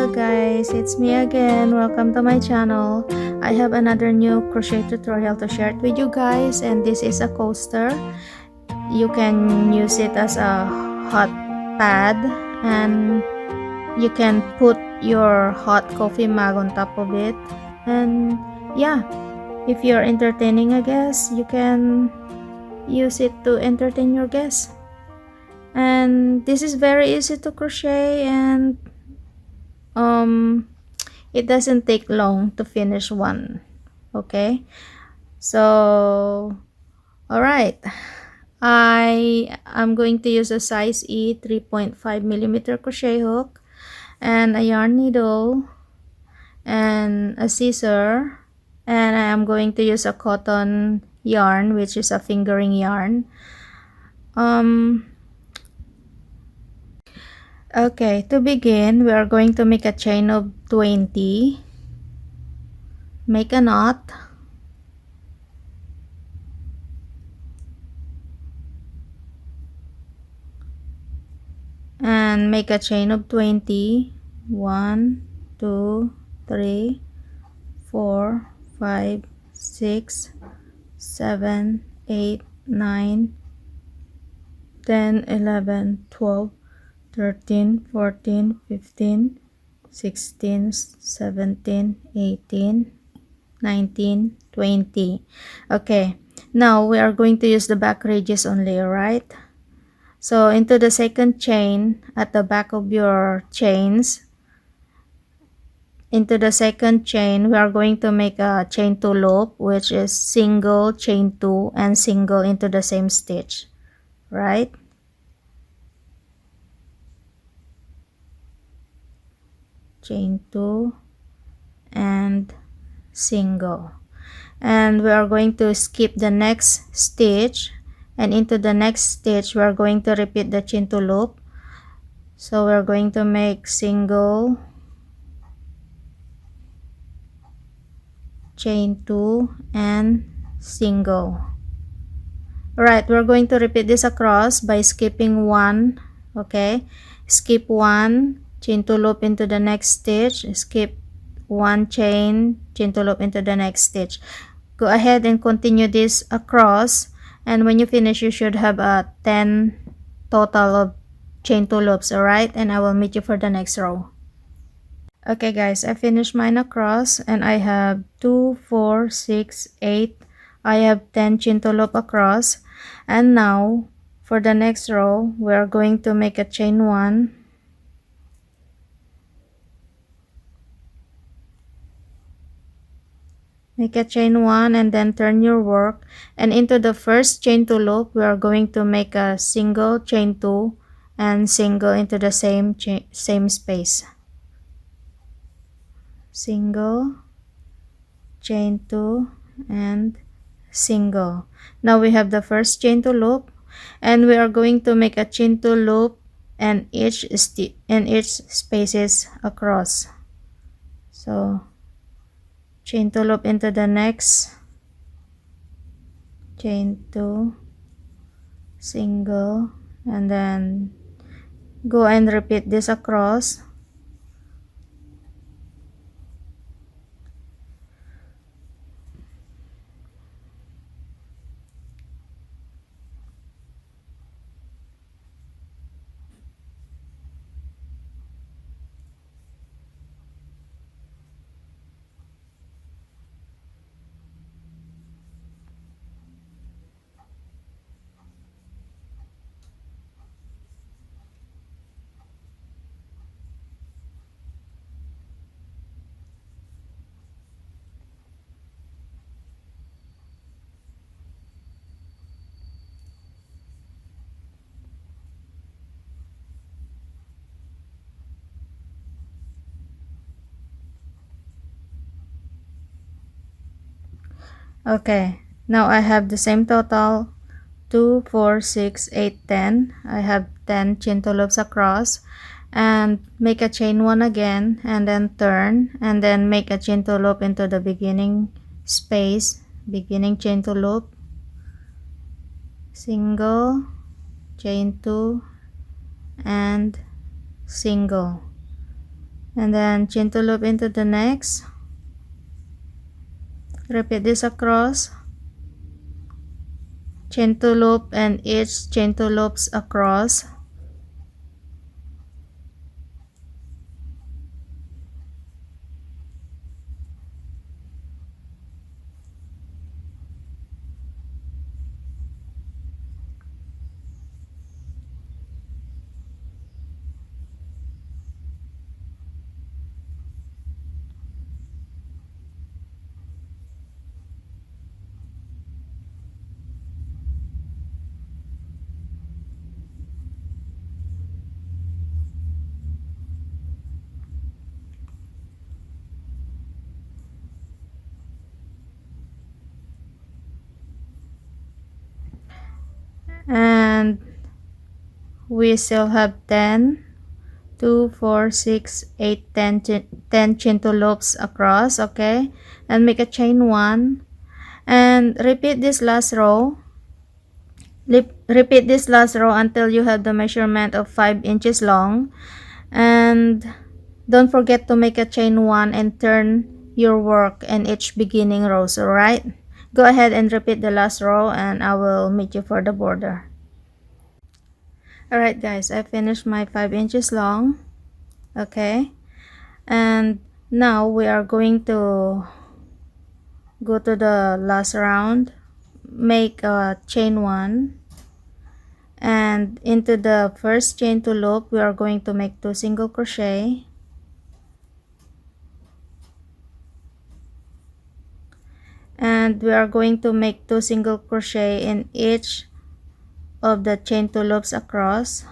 Hello guys, it's me again. Welcome to my channel. I have another new crochet tutorial to share it with you guys, and this is a coaster. You can use it as a hot pad, and you can put your hot coffee mug on top of it. And yeah, if you're entertaining a guest, you can use it to entertain your guests. And this is very easy to crochet, and it doesn't take long to finish one. Okay, so all right, I'm going to use a size E 3.5 millimeter crochet hook and a yarn needle and a scissor, and I am going to use a cotton yarn, which is a fingering yarn. Okay, to begin, we are going to make a chain of 20. Make a knot. And make a chain of 20. 1, 2, 3, 4, 5, 6, 7, 8, 9, 10, 11, 12, 13, 14, 15, 16, 17, 18, 19, 20. Okay, now we are going to use the back ridges only, right? So into the second chain at the back of your chains, into the second chain, we are going to make a chain 2 loop, which is single, chain 2, and single into the same stitch, right? Chain 2 and single. And we are going to skip the next stitch, and into the next stitch we are going to repeat the chain 2 loop. So we're going to make single, chain 2, and single. Alright, we're going to repeat this across by skipping one. Okay, skip one, chain 2 loop into the next stitch, skip one chain, chain 2 loop into the next stitch. Go ahead and continue this across, and when you finish you should have a 10 total of chain 2 loops. Alright, and I will meet you for the next row. Okay guys, I finished mine across, and I have 2, 4, 6, 8. I have 10 chain 2 loop across. And now for the next row, we are going to make a chain 1, make a chain 1, and then turn your work, and into the first chain 2 loop we are going to make a single, chain 2, and single into the same space. Single, chain 2, and single. Now we have the first chain 2 loop, and we are going to make a chain 2 loop and each spaces across. So chain 2 loop into the next, chain 2, single, and then go and repeat this across. Okay, now I have the same total, 2, 4, 6, 8, 10. I have 10 chain 2 loops across, and make a chain 1 again, and then turn, and then make a chain 2 loop into the beginning space, beginning chain 2 loop, single, chain 2, and single, and then chain 2 loop into the next. Repeat this across, chain 2 loop, and each chain 2 loops across. And we still have 10, 2, 4, 6, 8, 10, 10 chain 2 loops across. Okay, and make a chain 1 and repeat this last row. Repeat this last row until you have the measurement of 5 inches long, and don't forget to make a chain 1 and turn your work in each beginning rows. Alright, go ahead and repeat the last row and I will meet you for the border. Alright guys, I finished my 5 inches long. Okay, and now we are going to go to the last round. Make a chain 1, and into the first chain 2 loop we are going to make 2 single crochet, and we are going to make 2 single crochet in each of the chain 2 loops across.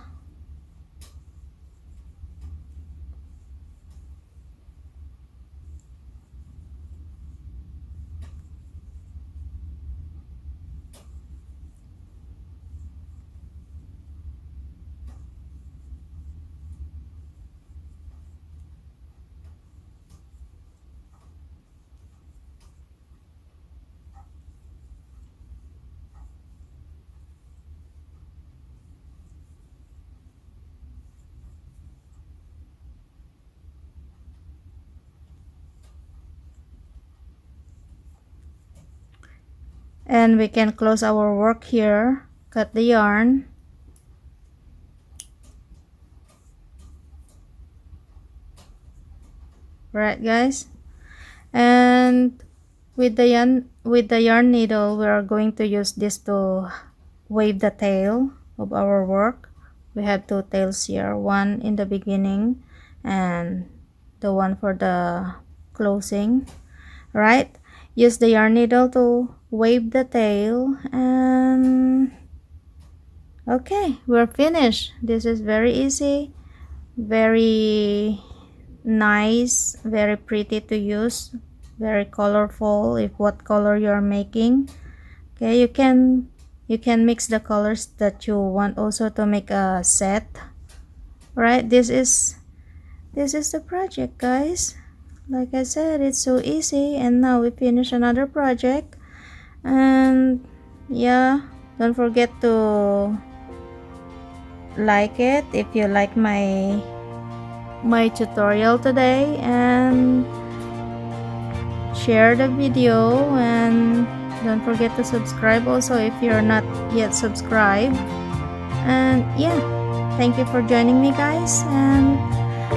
And we can close our work here. Cut the yarn, right guys, and with the yarn needle we are going to use this to wave the tail of our work. We have 2 tails here, one in the beginning and the one for the closing. Right, use the yarn needle to wave the tail, and okay, we're finished. This is very easy, very nice, very pretty to use, very colorful if what color you're making. Okay, you can mix the colors that you want also to make a set. Right, this is the project guys. Like I said, it's so easy, and now we finish another project. And yeah, don't forget to like it if you like my tutorial today, and share the video, and don't forget to subscribe also if you're not yet subscribed. And yeah, thank you for joining me guys, and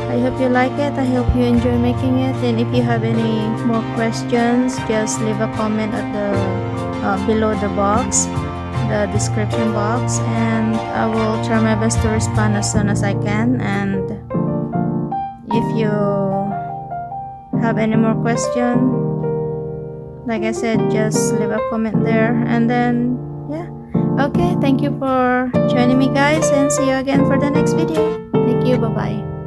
I hope you like it. I hope you enjoy making it. And if you have any more questions, just leave a comment at the below the box, the description box, and I will try my best to respond as soon as I can. And if you have any more question, like I said, just leave a comment there. And then yeah, okay, thank you for joining me guys, and see you again for the next video. Thank you, bye bye.